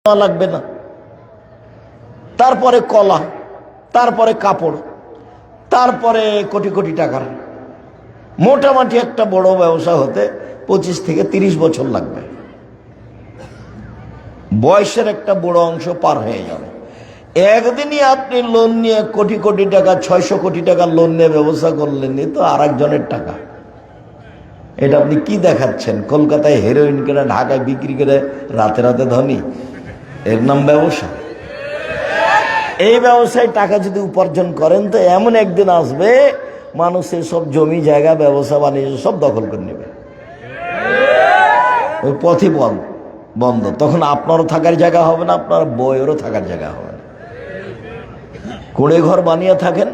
লাগবে না, তারপরে কলা, তারপরে কাপড়, তারপরে কোটি কোটি টাকার মোটামুটি একটা বড় ব্যবসা হতে 25 থেকে 30 বছর লাগবে। বয়সের একটা বড় অংশ পার হয়ে যাবে। একদিনই আপনি লোন নিয়ে কোটি কোটি টাকা, 600 কোটি টাকা লোন নিয়ে ব্যবসা করলেন, তো আর একজনের টাকা। এটা আপনি কি দেখাচ্ছেন? কলকাতায় হেরোইন কিনে ঢাকায় বিক্রি করে রাতে রাতে ধনী, এর নাম ব্যবসা? এই ব্যবসায় টাকা যদি উপার্জন করেন তো এমন একদিন আসবে মানুষের সব জমি জায়গা ব্যবসা বাণিজ্য সব দখল করে নেবে, ওই পথই বন্ধ। তখন আপনারও থাকার জায়গা হবে না, আপনার বইয়েরও থাকার জায়গা হবে না। কুঁড়ে ঘর বানিয়ে থাকেন,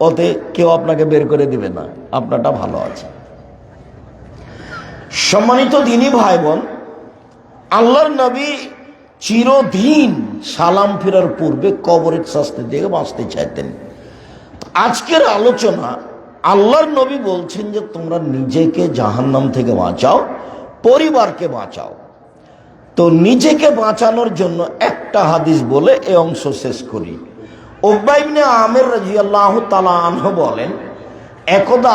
ওতে কেউ আপনাকে বের করে দিবে না, আপনারটা ভালো আছে। সম্মানিত দিনী ভাই বোন, আল্লাহর নবী চিরদিন সালাম ফেরার পূর্বে কবরের শাস্তি থেকে বাঁচতে চাইতেন। আজকের আলোচনা, আল্লাহর নবী বলছেন যে তোমরা নিজেকে জাহান্নাম থেকে বাঁচাও, পরিবারকে বাঁচাও। তো নিজেকে বাঁচানোর জন্য একটা হাদিস বলে এই অংশ শেষ করি। উকবা ইবনে আমির রাদিয়াল্লাহু তাআলা আনহু বলেন, একদা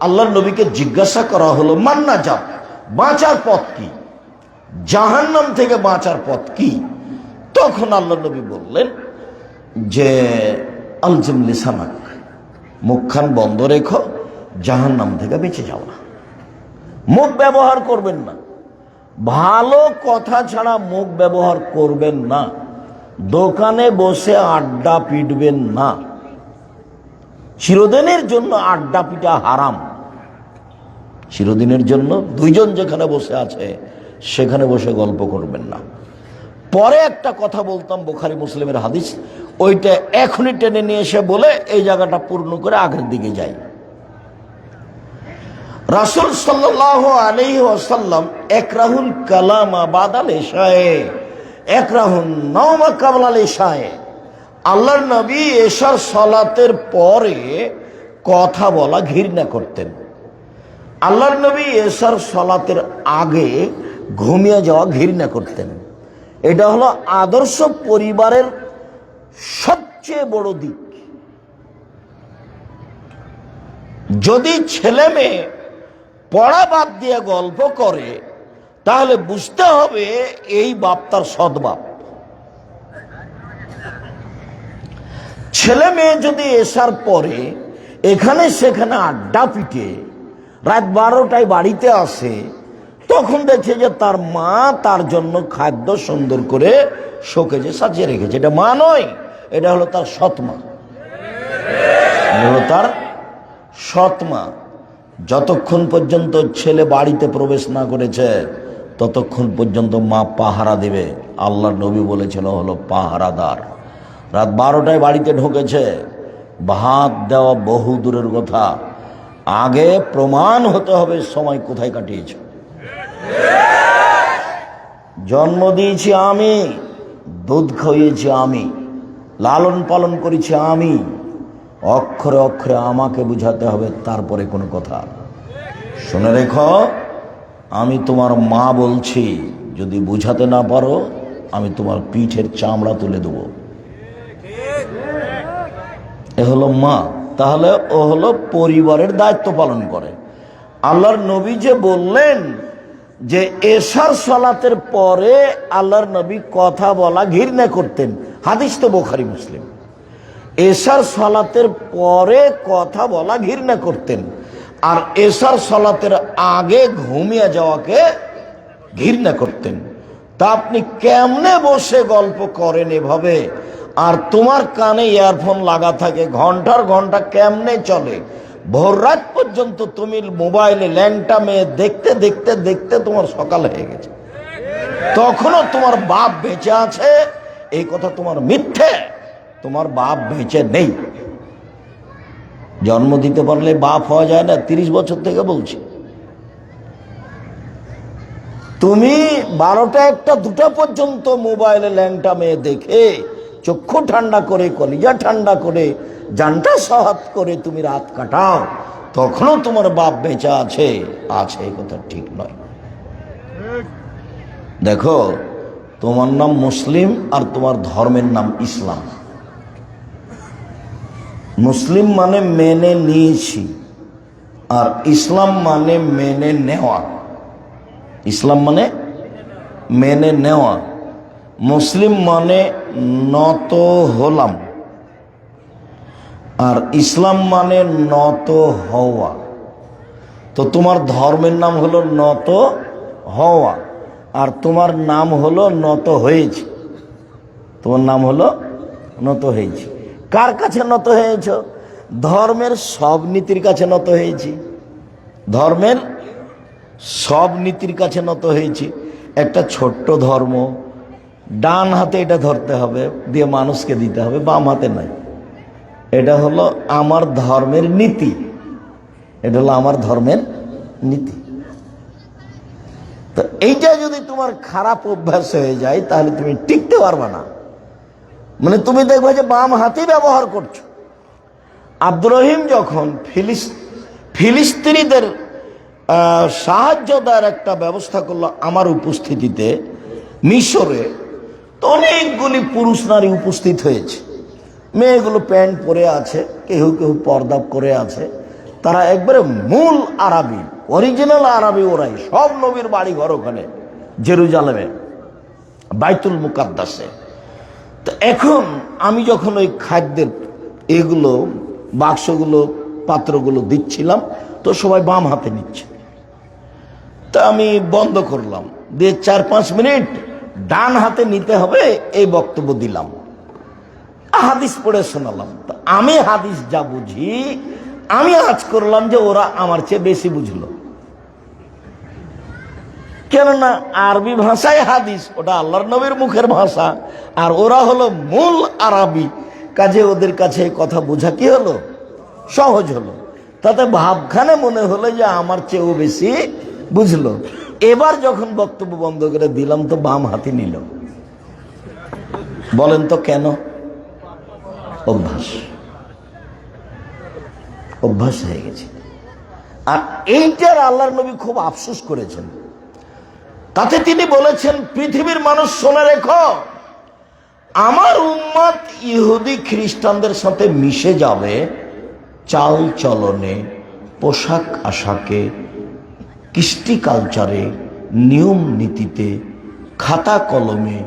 আল্লাহর নবীকে জিজ্ঞাসা করা হলো, মান নাজাত, বাঁচার পথ কি, জাহান্নাম থেকে বাঁচার পথ কি? তখন আল্লাহর নবী বললেন যে আলজিম লিসানাক, মুখখান বন্ধ রেখো, জাহান্নাম থেকে বেঁচে যাওয়া। মুখ ব্যবহার করবেন না, ভালো কথা ছাড়া মুখ ব্যবহার করবেন না, দোকানে বসে আড্ডা পিটবেন না। চিরদিনের জন্য আড্ডা পিটা হারাম। চিরদিনের জন্য দুইজন যেখানে বসে আছে সেখানে বসে গল্প করবেন না। পরে একটা কথা বলতাম, বুখারী মুসলিমের হাদিস, ওইটা এখনই টেনে নিয়ে এসে বলে এই জায়গাটা পূর্ণ করে আগের দিকে যাই। রাসূল সাল্লাল্লাহু আলাইহি ওয়াসাল্লাম একরাহুল কালামা বাদাল ইশায়ে একরাহুন নাওমা কাবলাল ইশায়ে, আল্লাহর নবী এশার সালাতের পরে কথা বলা ঘৃণা করতেন। আল্লাহর নবী এশার সালাতের আগে ঘুমিয়ে যাওয়া ঘৃণা করতেন। এটা হলো আদর্শ পরিবারের সবচেয়ে বড় দিক। যদি ছেলে মেয়ে পড়া বাদ দিয়ে গল্প করে তাহলে বুঝতে হবে এই বাপ তার সৎ বাপ। ছেলে মেয়ে যদি এসার পরে এখানে সেখানে আড্ডা পিটে রাত 12টায় বাড়িতে আসে, তখন দেখে যে তার মা তার জন্য খাদ্য সুন্দর করে শোকেজে সাজিয়ে রেখেছে। এটা মা নয়, এটা হলো তার সৎ মা, হলো তার সৎ মা। যতক্ষণ পর্যন্ত ছেলে বাড়িতে প্রবেশ না করেছে ততক্ষণ পর্যন্ত মা পাহারা দেবে। আল্লাহর নবী বলেছিল হলো পাহারাদার। রাত 12টায় বাড়িতে ঢুকেছে, ভাত দেওয়া বহু দূরের কথা, আগে প্রমাণ হতে হবে সময় কোথায় কাটিয়েছ। জন্ম দিয়েছি আমি, দুধ খাইয়েছি আমি, লালন পালন করেছি আমি, অক্ষরে অক্ষরে আমাকে বুঝাতে হবে, তারপরে কোনো কথা। শুনে রেখো, আমি তোমার মা বলছি, যদি বুঝাতে না পারো আমি তোমার পিঠের চামড়া তুলে দেবো। এ হলো মা। তাহলে ও হলো পরিবারের দায়িত্ব পালন করে। আল্লাহর নবী যে বললেন যে এশার সালাতের পরে আল্লাহর নবী কথা বলা ঘৃণা করতেন, হাদিস তো বুখারী মুসলিম। এশার সালাতের পরে কথা বলা ঘৃণা করতেন, আর এশার সালাতের আগে ঘুমিয়ে যাওয়াকে ঘৃণা করতেন। তা আপনি কেমনে বসে গল্প করেন এভাবে, আর তোমার কানে ইয়ারফোন লাগা থাকে, ঘন্টার ঘন্টা কেমনে চলে, ভোর রাত পর্যন্ত তুমি মোবাইলে ল্যাংটা মেয়ে দেখতে দেখতে দেখতে তোমার সকাল হয়ে গেছে, তখনও তোমার বাপ বেঁচে আছে, এই কথা তোমার মিথ্যে। তোমার বাপ বেঁচে নেই। জন্ম দিতে পারলে বাপ হওয়া যায় না? 30 বছর থেকে বলছি। তুমি 12টা 1টা 2টা পর্যন্ত মোবাইলে ল্যাংটা মেয়ে দেখে চক্ষু ঠান্ডা করে, কলিজা ঠান্ডা করে, জানটা সহাত করে তুমি রাত কাটাও, তখনও তোমার বাপ বেঁচে আছে, এই কথা ঠিক নয়। দেখো, তোমার নাম মুসলিম আর তোমার ধর্মের নাম ইসলাম। মুসলিম মানে মেনে নিয়েছি, আর ইসলাম মানে মেনে নেওয়া। ইসলাম মানে মেনে নেওয়া, মুসলিম মানে নত হলাম, আর ইসলাম মানে নত হওয়া। তো তোমার ধর্মের নাম হলো নত হওয়া, আর তোমার নাম হলো নত হয়েছে। তোমার নাম হলো নত হয়েছে। কার কাছে নত হয়েছ? ধর্মের সব নীতির কাছে নত হয়েছি। ধর্মের সব নীতির কাছে নত হয়েছি। একটা ছোট্ট ধর্ম, ডান হাতে এটা ধরতে হবে, দিয়ে মানুষকে দিতে হবে, বাম হাতে নাই। এটা হলো আমার ধর্মের নীতি। এটা হলো আমার ধর্মের নীতি। তো এইটা যদি তোমার খারাপ অভ্যাস হয়ে যায়, তাহলে তুমি টিকতে পারবে না। মানে তুমি দেখবে যে বাম হাতে ব্যবহার করছো। আব্দুর রহিম যখন ফিলিস্তিনিদের সাহায্য দেওয়ার একটা ব্যবস্থা করলো আমার উপস্থিতিতে মিশরে, তো অনেকগুলি পুরুষ নারী উপস্থিত হয়েছে। মেয়েগুলো প্যান্ট পরে আছে, কেউ কেউ পর্দা করে আছে। তারা একবারে মূল আরবি, অরিজিনাল আরবি। ওরাই সব নবীর বাড়ি ঘর ওখানে জেরুজালেমে, বাইতুল মুকাদ্দাসে। তো এখন আমি যখন ওই খাদ্যের এগুলো বাক্সগুলো পাত্রগুলো দিচ্ছিলাম, তো সবাই বাম হাতে নিচ্ছে। তা আমি বন্ধ করলাম, দিয়ে 4-5 মিনিট ডান হাতে নিতে হবে এই বক্তব্য দিলাম, হাদিস পড়ে শোনালাম। তা আমি হাদিস যা বুঝি, আমি আজ করলাম যে ওরা আমার চেয়ে বেশি বুঝলো। কেননা আরবি ভাষায় হাদিস, ওটা আল্লাহর নবীর মুখের ভাষা, আর ওরা হলো মূল আরবি। কাজে ওদের কাছে কথা বোঝা কি হলো? সহজ হলো। তাতে ভাবখানে মনে হলো যে আমার চেয়েও বেশি বুঝলো। এবার যখন বক্তব্য বন্ধ করে দিলাম, তো বাম হাতে নিল। বলেন তো কেন? অভ্যাস, অভ্যাস হয়ে গেছে। আর এইটার আল্লাহর নবী খুব আফসোস করেছেন। তাতে তিনি বলেছেন, পৃথিবীর মানুষ শুনে রেখো, আমার উম্মত ইহুদি খ্রিস্টানদের সাথে মিশে যাবে চাল চলনে, পোশাক আশাকে, কৃষ্টি কালচারে, নিয়ম নীতিতে, খাতা কলমে,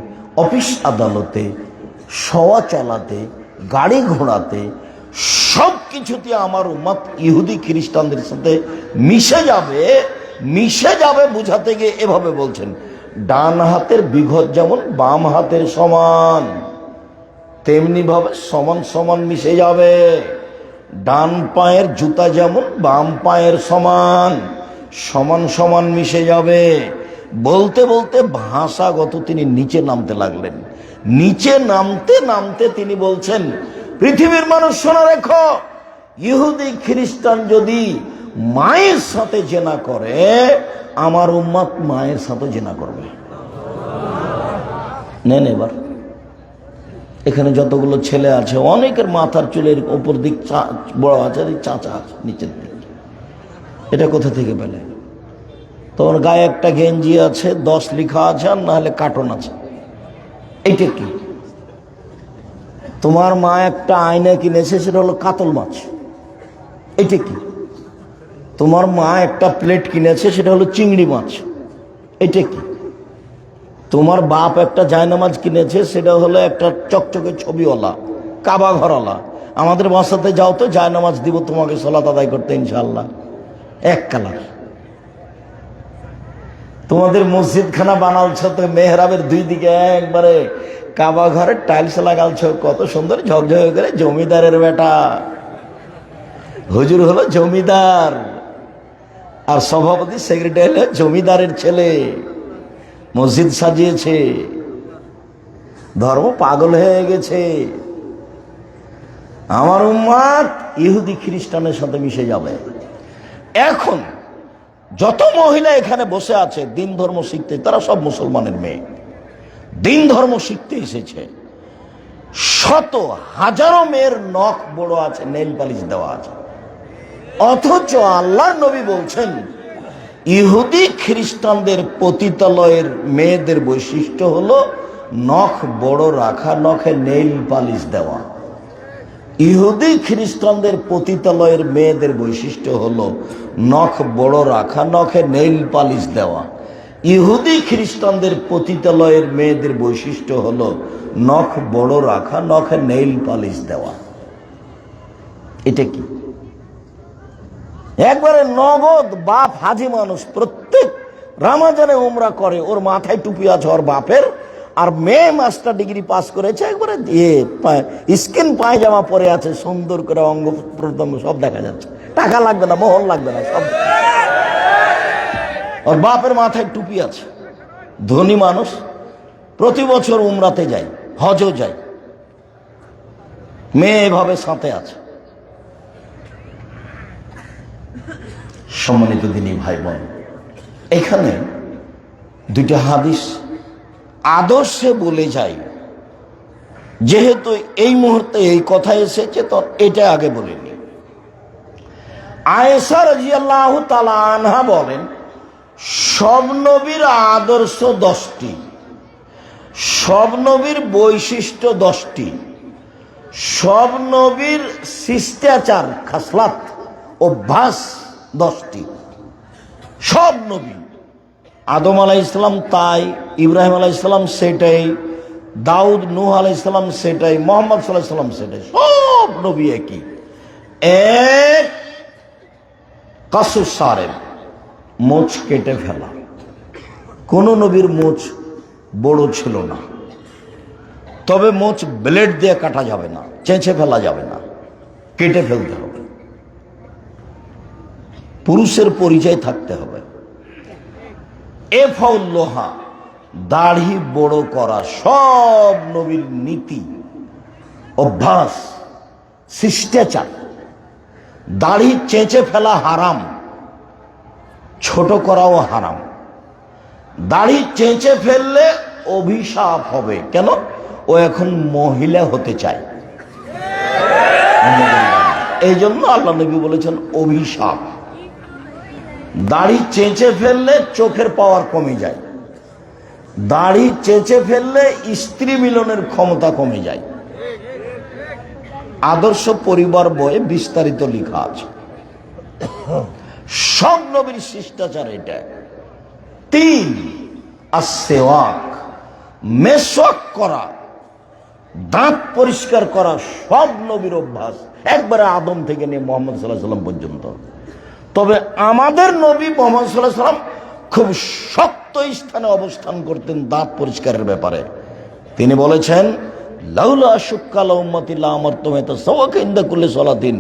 অফিস আদালতে, শোয়া চলাতে, গাড়ি ঘোড়াতে, সব কিছুতে আমার উম্মত ইহুদি খ্রিস্টানদের সাথে মিশে যাবে। মিশে যাবে বুঝাতে গিয়ে এভাবে বলছেন, ডান হাতের বিঘত যেমন বাম হাতের সমান, তেমনি ভাবে সমান সমান মিশে যাবে। ডান পায়ের জুতা যেমন বাম পায়ের সমান, সমান সমান মিশে যাবে। বলতে বলতে ভাষাগত তিনি নিচে নামতে লাগলেন। নিচে নামতে নামতে তিনি বলছেন, পৃথিবীর মানুষ শোনা রেখো, ইহুদি খ্রিস্টান যদি মায়ের সাথে জেনা করে, আমার উম্মত মায়ের সাথে জেনা করবে। নেন এবার এখানে যতগুলো ছেলে আছে, অনেকের মাথার চুলের উপর দিক বড় আছে, চাচা আছে নিচের দিক। এটা কোথা থেকে পেলে? তোমার গায়ে একটা গেঞ্জি আছে, 10 লেখা আছে, আর না হলে কার্টন আছে। এইটা কি? তোমার মা একটা আয়না কিনেছে, সেটা হলো কাতল মাছ। এটা কি? তোমার মা একটা প্লেট কিনেছে, সেটা হলো চিংড়ি মাছ। এটা কি? তোমার বাপ একটা জায়নামাজ কিনেছে, সেটা হলো একটা চকচকে ছবিওয়ালা, কাবা ঘরওয়ালা। আমাদের বাসাতে যাও তো, জায়নামাজ দিব তোমাকে সালাত আদায় করতে, ইনশাআল্লাহ, এক কালার। তোমাদের মসজিদ খানা বানালছ তো, মেহরাবের 2 দিকে একবারে কাবা ঘরের টাইলস লাগালছ, কত সুন্দর ঝকঝক করে। জমিদারের বেটা, হুজুর হলো জমিদার, আর সভাপতি সেক্রেটারি হলো জমিদারের ছেলে। মসজিদ সাজিয়েছে, ধর্ম পাগল হয়ে গেছে। আমার উম্মত ইহুদি খ্রিস্টানের সাথে মিশে যাবে। এখন যত মহিলা এখানে বসে আছে দিন ধর্ম শিখতে, তারা সব মুসলমানের মেয়ে, দিন ধর্ম শিখতে এসেছে। শত হাজারো মেয়ের নখ বড় আছে, নেল পালিশ দেওয়া আছে। অথচ আল্লাহর নবী বলছেন, ইহুদি খ্রিস্টানদের পতিতালয়ের মেয়েদের বৈশিষ্ট্য হলো নখ বড় রাখা, নখে নেইল পালিশ দেওয়া। ইহুদি খ্রিস্টানদের পতিতালয়ের মেয়েদের বৈশিষ্ট্য হলো নখ বড় রাখা, নখে নেইল পালিশ দেওয়া। ইহুদি খ্রিস্টানদের পতিতালয়ের মেয়েদের বৈশিষ্ট্য হলো নখ বড় রাখা, নখে নেইল পালিশ দেওয়া। এটা কি? একবারে নগদ বাপ হাজি মানুষ, প্রত্যেক রামাজানে উমরা করে, ওর মাথায় টুপি আছে ওর বাপের, আর মেয়ে মাস্টার ডিগ্রি পাস করেছে, একবারে স্কিন পায়জামা পরে আছে, সুন্দর করে অঙ্গ প্রত্যঙ্গ সব দেখা যাচ্ছে, টাকা লাগবে না, মোহর লাগবে না, সব। ওর বাপের মাথায় টুপি আছে, ধনী মানুষ, প্রতি বছর উমরাতে যায়, হজও যায়, মেয়ে এভাবে সাথে আছে। সম্মানিত দিনী ভাই বোন, এখানে দুইটা হাদিস আদর্শে বলে যাই, যেহেতু এই মুহূর্তে এই কথা এসেছে তো এটা আগে বলিনি। আয়েশা রাদিয়াল্লাহু তাআলা আনহা বলেন, সব নবীর আদর্শ 10টি, সব নবীর বৈশিষ্ট্য 10টি, সব নবীর শিষ্টাচার খাসলাত অভ্যাস 10টি। সব নবী, আদম আলাইহিস সালাম তাই, ইব্রাহিম আলাইহিস সালাম সেটাই, দাউদ নূহ আলাইহিস সালাম সেটাই, মুহাম্মদ সাল্লাল্লাহু আলাইহি সাল্লাম সেটাই, সব নবী একই। এক কাসুস সারেব, মোচ কেটে ফেলা। কোন নবীর মোচ বড় ছিল না, তবে মোচ ব্লেড দিয়ে কাটা যাবে না, চেঁচে ফেলা যাবে না, কেটে ফেলতে হবে। পুরুষের পরিচয় থাকতে হবে। এফাউল্লোহা, দাড়ি বড় করা, সব নবীর নীতি অভ্যাস শিষ্টাচার। দাড়ি চেঁচে ফেলা হারাম, ছোট করাও হারাম। দাড়ি চেঁচে ফেললে অভিশাপ হবে। কেন? ও এখন মহিলা হতে চায়, এই জন্য আল্লাহ নবী বলেছেন অভিশাপ। দাড়ি চেঁচে ফেললে চোখের পাওয়ার কমে যায়, দাড়ি চেঁচে ফেললে স্ত্রী মিলনের ক্ষমতা কমে যায়। আদর্শ পরিবার বইয়ে বিস্তারিত লেখা আছে। সব নবীর শিষ্টাচার এটা। 3, আসওয়াক, মেসওয়াক করা, দাঁত পরিষ্কার করা, সব নবীর অভ্যাস, একবারে আদম থেকে নিয়ে মুহাম্মদ সাল্লাল্লাহু আলাইহি সাল্লাম পর্যন্ত। তবে আমাদের নবী মুহাম্মদ সাল্লাল্লাহু আলাইহি সাল্লাম খুব শক্ত স্থানে অবস্থান করতেন দাঁত পরিষ্কারের ব্যাপারে। তিনি বলেছেন, লাউলা শুক্কাল উম্মতি লা আমারতুম ইয়াতাসাওয়াকা ইনদা কুল্লি সালাতিন,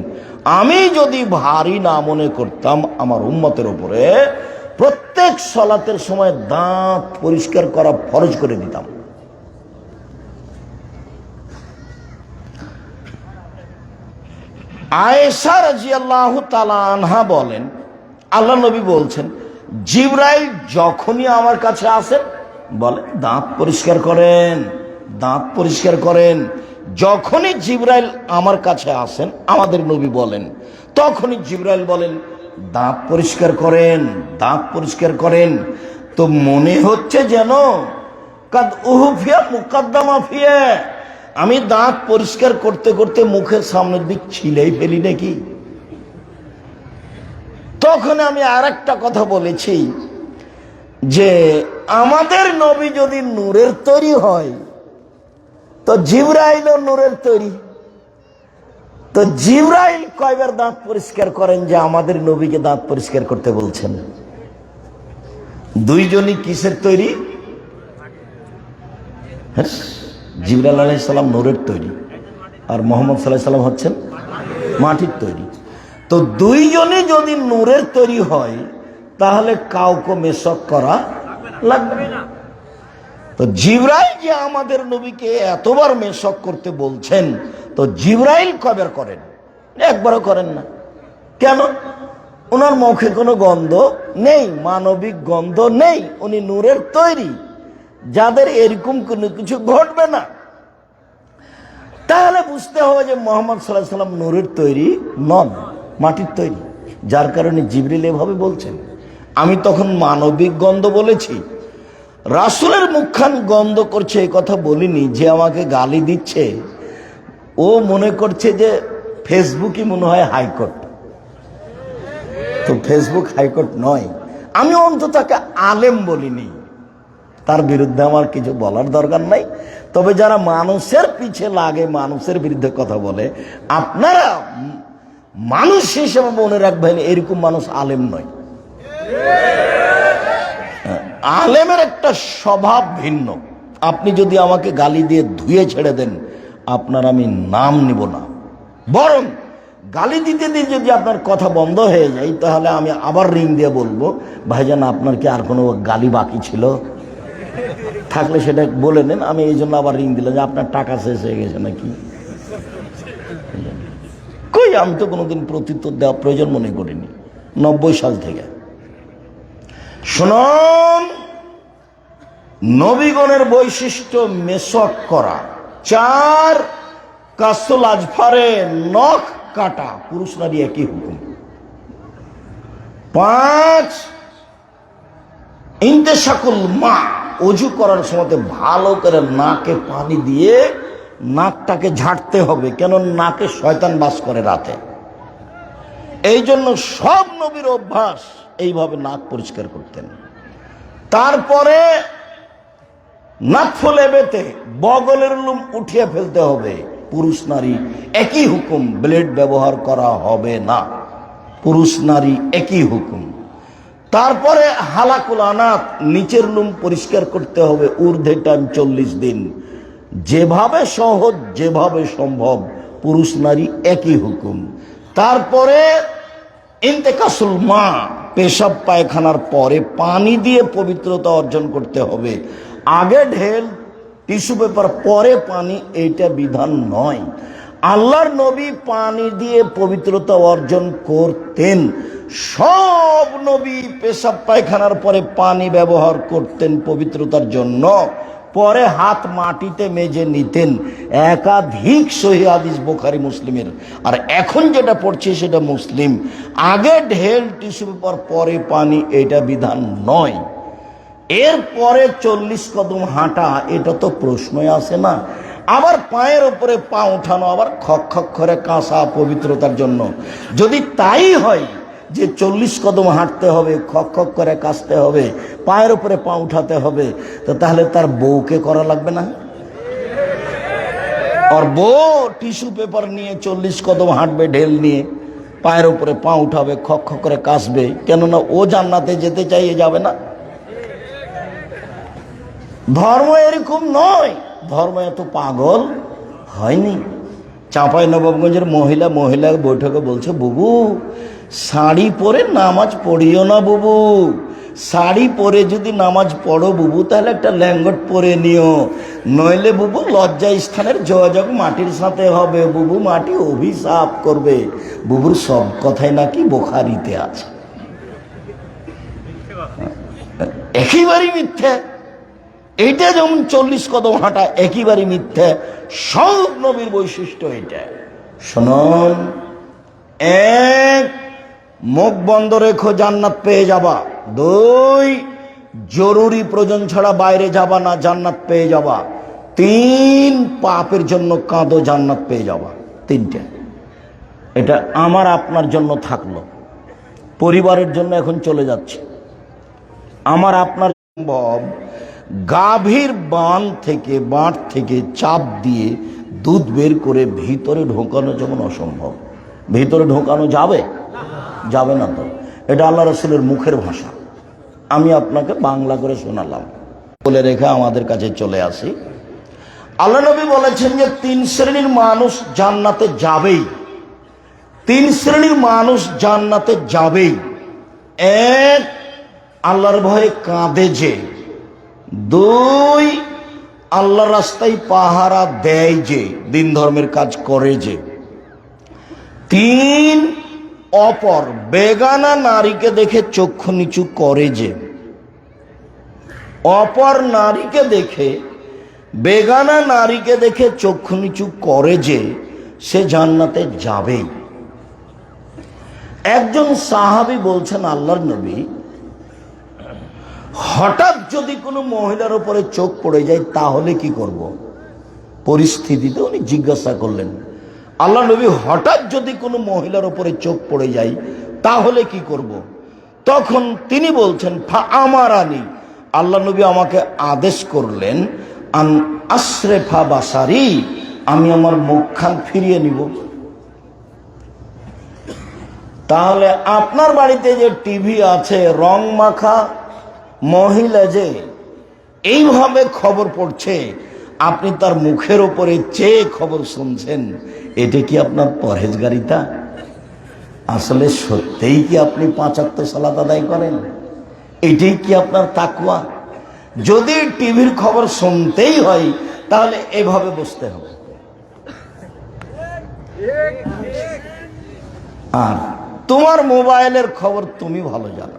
আমি যদি ভারী না মনে করতাম আমার উম্মতের উপরে, প্রত্যেক সালাতের সময় দাঁত পরিষ্কার করা ফরজ করে দিতাম। আয়েশা রাদিয়াল্লাহু তাআলা আনহা বলেন, আল্লাহ নবী বলছেন, জিবরাইল যখনই আমার কাছে আসেন বলে দাঁত পরিষ্কার করেন, দাঁত পরিষ্কার করেন। যখনই জিবরাইল আমার কাছে আসেন, আমাদের নবী বলেন, তখনই জিবরাইল বলেন দাঁত পরিষ্কার করেন, দাঁত পরিষ্কার করেন। তো মনে হচ্ছে যেন কাদ উহুফিয়া মুকাদ্দামা ফিয়া, আমি দাঁত পরিষ্কার করতে করতে মুখের সামনের দিক ছিলেই ফেলি নাকি। তখন আমি আর একটা কথা বলেছি যে আমাদের নবী যদি নূরের তৈরি হয় তো জিবরাইলও নূরের তৈরি। তো জিবরাইল কয়বার দাঁত পরিষ্কার করেন যে আমাদের নবীকে দাঁত পরিষ্কার করতে বলছেন? দুইজনই কিসের তৈরি? জিবরাইল আলাইহিস সালাম নূরের তৈরি, আর মুহাম্মদ সাল্লাল্লাহু আলাইহি সাল্লাম হচ্ছেন মাটির তৈরি। তো দুইজনই যদি নূরের তৈরি হয় তাহলে কাউকে মেশক করা লাগবে না। তো জিবরাইল যে আমাদের নবীকে এতবার মেশক করতে বলছেন, তো জিবরাইল কয়বার করেন? একবারও করেন না। কেন? ওনার মুখে কোনো গন্ধ নেই, মানবিক গন্ধ নেই, উনি নূরের তৈরি, যাদের এরকম কোনো কিছু ঘটবে না। তাহলে বুঝতে হবে যে মুহাম্মদ সাল্লাল্লাহু আলাইহি সাল্লাম নূরের তৈরি নন, মাটির তৈরি, যার কারণে জিবরিল এভাবে বলছেন। আমি তখন মানবিক গন্ধ বলেছি, রাসূলের মুখখান গন্ধ করছে এই কথা বলিনি, যে আমাকে গালি দিচ্ছে ও মনে করছে যে ফেসবুকই মনে হয় হাইকোর্ট। তো ফেসবুক হাইকোর্ট নয়। আমি অন্তত তাকে আলেম বলিনি, তার বিরুদ্ধে আমার কিছু বলার দরকার নাই। তবে যারা মানুষের পিছে লাগে, মানুষের বিরুদ্ধে কথা বলে, আপনারা মানুষ হিসেবে মনে রাখবেন এরকম মানুষ আলেম নয়। আলেমের একটা স্বভাব ভিন্ন। আপনি যদি আমাকে গালি দিয়ে ধুয়ে ছেড়ে দেন, আপনার আমি নাম নিব না, বরং গালি দিতে দিয়ে যদি আপনার কথা বন্ধ হয়ে যায়, তাহলে আমি আবার রিং দিয়ে বলবো, ভাইজান আপনার কি আর কোনো গালি বাকি ছিল? থাকলে সেটা বলে নেন। আমি এই জন্য আবার রিং দিলাম যে আপনার টাকা শেষ হয়ে গেছে নাকি। কই, আমি তো কোনোদিন প্রত্যুত্তর দেওয়া প্রয়োজন মনে করিনি 90 সাল থেকে। শুনুন, নবীগণের বৈশিষ্ট্য মেসওয়াক করা। 4, কাসুল আজফারে নখ কাটা, পুরুষ নারী একই হুকুম। 5, ইন্তেশাকুল মা, অজু করার সময় ভালো করে নাকে পানি দিয়ে নাকটাকে ঝাড়তে হবে, কেন নাকে শয়তান বাস করে রাতে। এই জন্য সব নবীর অভ্যাস এইভাবে নাক পরিষ্কার করতেন। তারপরে নাকফলে বেতে বগলের লুম উঠিয়ে ফেলতে হবে, পুরুষ নারী একই হুকুম, ব্লেড ব্যবহার করা হবে না, পুরুষ নারী একই হুকুম। তারপরে হালাকুল আনাত, নিচের লুম পরিষ্কার করতে হবে, ঊর্ধ্বে টাইম 40 দিন। যেভাবে সহজ, যেভাবে সম্ভব, পুরুষ নারী একই হুকুম। তারপরে ইন্তেকাসুল মা, পেশাব পায়খানার পরে পানি দিয়ে পবিত্রতা অর্জন করতে হবে। আগে ঢেল, টিস্যু পেপার, পরে পানি, এইটা বিধান নয়। আল্লাহর নবী পানি দিয়ে পবিত্রতা অর্জন করতেন। সব নবী পেশাব পায়খানার পরে পানি ব্যবহার করতেন পবিত্রতার জন্য, পরে হাত মাটিতে মেজে নিতেন। একাধিক সহিহ হাদিস বুখারী মুসলিমের। আর এখন যেটা পড়ছে সেটা মুসলিম। আগে ঢেল, টিস্যু পেপার, পরে পানি, এটা বিধান নয়। এরপরে 40 কদম হাঁটা, এটা তো প্রশ্নই আসে না। আবার পায়ের উপরে পা উঠানো, আবার খক খক করে কাঁসা পবিত্রতার জন্য। যদি তাই হয় যে 40 কদম হাঁটতে হবে, খক খক করে কাঁচতে হবে, পায়ের উপরে পা উঠাতে হবে, তো তাহলে তার বউকে করা লাগবে না? আর বউ টিস্যু পেপার নিয়ে 40 কদম হাঁটবে, ঢেল নিয়ে পায়ের উপরে পা উঠাবে, খক খক করে কাঁচবে, কেননা ও জান্নাতে যেতে চাইয়ে যাবে না। ধর্ম এরকম নয়, ধর্ম এত পাগল হয়নি। চাঁপাইনবাবগঞ্জের মহিলা বৈঠকে বলছে, বুবু শাড়ি পরে নামাজ পড়িও না বুবু, শাড়ি পরে যদি নামাজ পড়ো বুবু, তাহলে একটা ল্যাঙ্গট পরে নিও, নইলে বুবু লজ্জা স্থানের যোগাযোগ মাটির সাথে হবে, বুবু মাটি অভিশাপ করবে। বুবুর সব কথাই নাকি বুখারীতে আছে, একেবারেই মিথ্যে। এইটা যেমন 40 কদম হাঁটা একেবারে মিথ্যে। সব নবীর বৈশিষ্ট্য এটা। শুনুন, 1, মুখ বন্ধ রেখো, জান্নাত পেয়ে যাবা। 2, জরুরি প্রয়োজন ছাড়া বাইরে যাবা না, জান্নাত পেয়ে যাবা। 3, পাপের জন্য কাঁদো, জান্নাত পেয়ে যাবা। 3টে। এটা আমার আপনার জন্য থাকলো, পরিবারের জন্য এখন চলে যাচ্ছে। আমার আপনার সম্ভব গাভীর বাঁধ থেকে চাপ দিয়ে দুধ বের করে ভিতরে ঢোকানো যেমন অসম্ভব। ভিতরে ঢোকানো যাবে না তো। এটা আল্লাহ রাসূলের মুখের ভাষা, আমি আপনাকে বাংলা করে শোনালাম। বলে রেখে আমাদের কাছে চলে আসি। আল্লাহ নবী বলেছেন যে 3 শ্রেণীর মানুষ জান্নাতে যাবেই। 3 শ্রেণীর মানুষ জান্নাতে যাবেই। 1, আল্লাহর ভয়ে কাঁদে যে। 2, আল্লাহর রাস্তায় পাহারা দেয় যে, দিন ধর্মের কাজ করে যে। 3, অপর বেগানা নারীকে দেখে চক্ষু নিচু করে যে। অপর নারীকে দেখে, বেগানা নারীকে দেখে চক্ষু নিচু করে যে, সে জান্নাতে যাবেই। একজন সাহাবী বলছেন, আল্লাহর নবী, হঠাৎ যদি কোনো মহিলার উপরে চোখ পড়ে যায় তাহলে কি করব? পরিস্থিতিতে উনি জিজ্ঞাসা করলেন, আল্লাহ নবী হঠাৎ যদি কোনো মহিলার উপরে চোখ পড়ে যায় তাহলে কি করব? তখন তিনি বলছেন আমারানি, আল্লাহ নবী আমাকে আদেশ করলেন আন আশরেফা বাসারি, আমি আমার মুখখান ফিরিয়ে নিব। তাহলে আপনার বাড়িতে যে টিভি আছে, রং মাখা মহিলা যে এইভাবে খবর পড়ছে, আপনি তার মুখের উপরে চেয়ে খবর শুনছেন, এটা কি আপনার পরহেজগারিতা? আসলে সত্যিই কি আপনি 5 ওয়াক্ত সালাত আদায় করেন? এটাই কি আপনার তাকওয়া? যদি টিভির খবর শুনতেই হয় তাহলে এভাবে বসতে হবে। আর তোমার মোবাইলের খবর তুমি ভালো জানো।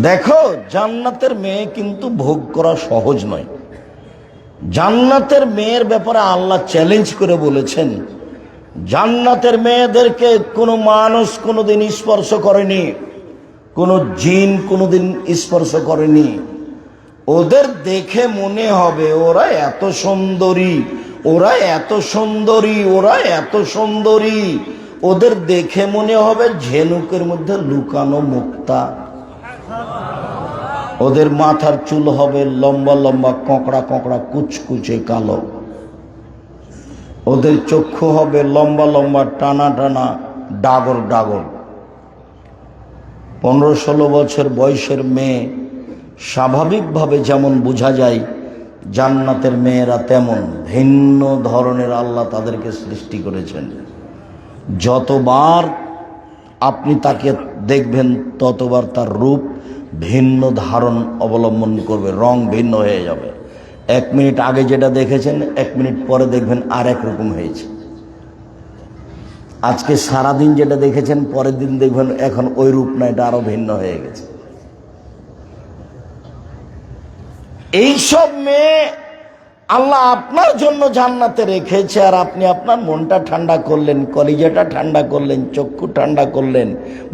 দেখো, জান্নাতের মেয়ে কিন্তু ভোগ করা সহজ নয়। জান্নাতের মেয়ের ব্যাপারে আল্লাহ চ্যালেঞ্জ করে বলেছেন, জান্নাতের মেয়েদেরকে কোনো মানুষ কোনোদিন স্পর্শ করেনি, কোনো জিন কোনোদিন স্পর্শ করেনি। ওদের দেখে মনে হবে ওরা এত সুন্দরী, ওরা এত সুন্দরী, ওরা এত সুন্দরী। ওদের দেখে মনে হবে ঝিনুকের মধ্যে লুকানো মুক্তা। ওদের মাথার চুল হবে লম্বা লম্বা, কোঁকড়া কোঁকড়া, কুচকুচে কালো। ওদের চক্ষু হবে লম্বা লম্বা, টানা টানা, ডাগর ডাগর। 15-16 বছর বয়সের মেয়ে স্বাভাবিকভাবে যেমন বোঝা যায়, জান্নাতের মেয়েরা তেমন ভিন্ন ধরনের আল্লাহ তাদেরকে সৃষ্টি করেছেন। যতবার আপনি তাকে দেখবেন ততবার তার রূপ ভিন্ন ধারণ অবলম্বন করবে, রং ভিন্ন হয়ে যাবে। 1 মিনিট আগে যেটা দেখেছেন 1 মিনিট পরে দেখবেন আর এক রকম হয়েছে। আজকে সারাদিন যেটা দেখেছেন পরের দিন দেখবেন এখন ওই রূপ না, এটা আরো ভিন্ন হয়ে গেছে। এইসব মেয়ে আল্লাহ আপনার জন্য জান্নাতে রেখেছে, আর আপনি আপনার মনটা ঠান্ডা করলেন, কলিজাটা ঠান্ডা করলেন, চক্ষু ঠান্ডা করলেন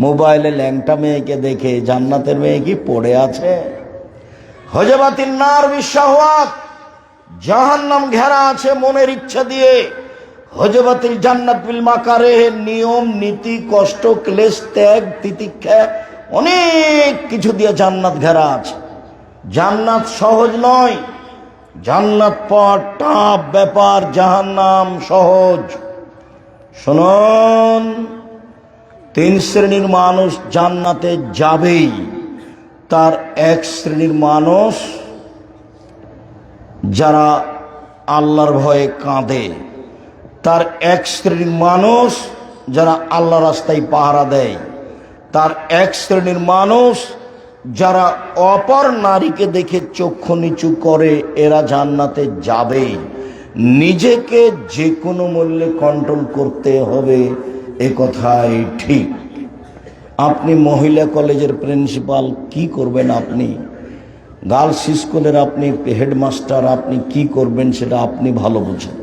মোবাইলে ল্যাংটা মেয়েকে দেখে। জান্নাতের মেয়ে কি পড়ে আছে? হজবাতিন নার বিশাহওয়াত, জাহান্নাম ঘেরা আছে মনের ইচ্ছা দিয়ে। হজবাতিল জান্নাত বিল মাকারিহ, নিয়ম নীতি, কষ্ট, ক্লেশ, ত্যাগ, তিতিক্ষা, অনেক কিছু দিয়ে জান্নাত ঘেরা আছে। জান্নাত সহজ নয়, জান্নাত পাওয়া টাফ ব্যাপার, জাহান্নাম সহজ। শুনুন, 3 শ্রেণীর মানুষ জান্নাতে যাবেই। তার 1 শ্রেণীর মানুষ যারা আল্লাহর ভয়ে কাঁদে, তার 1 শ্রেণীর মানুষ যারা আল্লাহ রাস্তায় পাহারা দেয়, তার 1 শ্রেণীর মানুষ যারা অপর নারীকে দেখে চক্ষু নিচু করে, এরা জান্নাতে যাবে। নিজেকে যে কোনো মূল্যে কন্ট্রোল করতে হবে, এ কথাই ঠিক। আপনি মহিলা কলেজের প্রিন্সিপাল, কি করবেন? আপনি গার্লস স্কুলের আপনি হেডমাস্টার, আপনি কি করবেন সেটা আপনি ভালো বুঝেন।